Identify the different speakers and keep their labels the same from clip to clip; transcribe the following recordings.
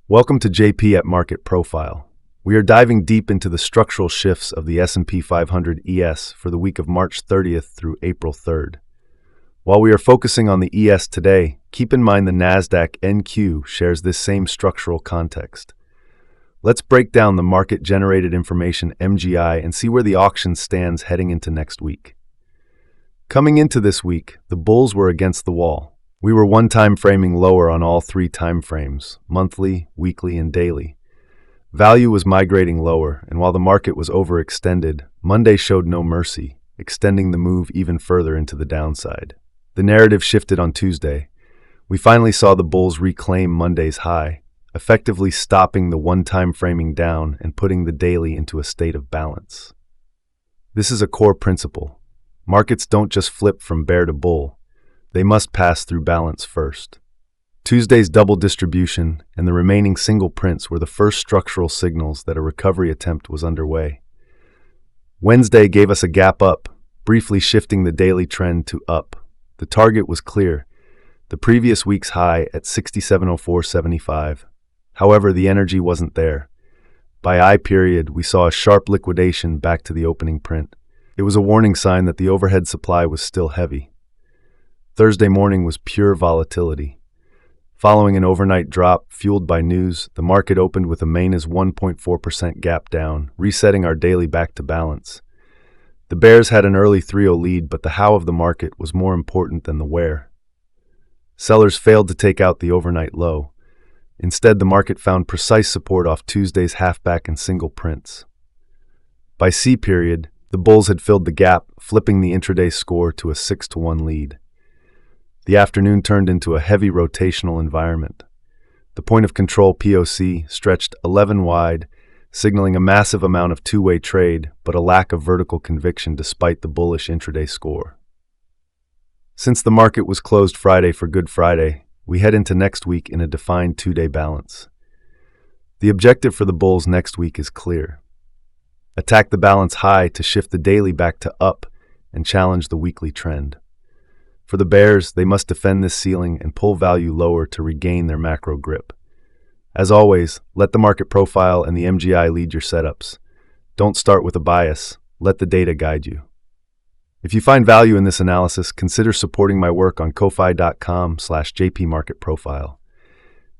Speaker 1: Welcome to JP at MarketProfile. We are diving deep into the structural shifts of the S&P 500 ES for the week of March 30th through April 3rd. While we are focusing on the ES today, keep in mind the Nasdaq NQ shares this same structural context. Let's break down the market-generated information MGI and see where the auction stands heading into next week. Coming into this week, the bulls were against the wall. We were one-time framing lower on all three time frames, monthly, weekly, and daily. Value was migrating lower, and while the market was overextended, Monday showed no mercy, extending the move even further into the downside. The narrative shifted on Tuesday. We finally saw the bulls reclaim Monday's high, effectively stopping the one-time framing down and putting the daily into a state of balance. This is a core principle. Markets don't just flip from bear to bull. They must pass through balance first. Tuesday's double distribution and the remaining single prints were the first structural signals that a recovery attempt was underway. Wednesday gave us a gap up, briefly shifting the daily trend to up. The target was clear, the previous week's high at 6704.75. However, the energy wasn't there. By I period, we saw a sharp liquidation back to the opening print. It was a warning sign that the overhead supply was still heavy. Thursday morning was pure volatility. Following an overnight drop fueled by news, the market opened with a minus 1.4% gap down, resetting our daily back to balance. The bears had an early 3-0 lead, but the how of the market was more important than the where. Sellers failed to take out the overnight low. Instead, the market found precise support off Tuesday's halfback and single prints. By C period, the bulls had filled the gap, flipping the intraday score to a 6-1 lead. The afternoon turned into a heavy rotational environment. The point of control POC stretched 11 wide, signaling a massive amount of two-way trade, but a lack of vertical conviction despite the bullish intraday score. Since the market was closed Friday for Good Friday, we head into next week in a defined two-day balance. The objective for the bulls next week is clear. Attack the balance high to shift the daily back to up and challenge the weekly trend. For the bears, they must defend this ceiling and pull value lower to regain their macro grip. As always, let the market profile and the MGI lead your setups. Don't start with a bias. Let the data guide you. If you find value in this analysis, consider supporting my work on ko-fi.com/jpmarketprofile.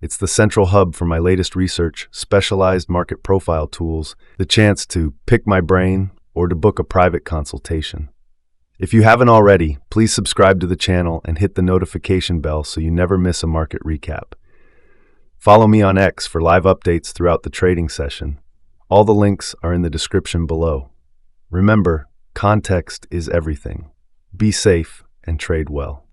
Speaker 1: It's the central hub for my latest research, specialized market profile tools, the chance to pick my brain or to book a private consultation. If you haven't already, please subscribe to the channel and hit the notification bell so you never miss a market recap. Follow me on X for live updates throughout the trading session. All the links are in the description below. Remember, context is everything. Be safe and trade well.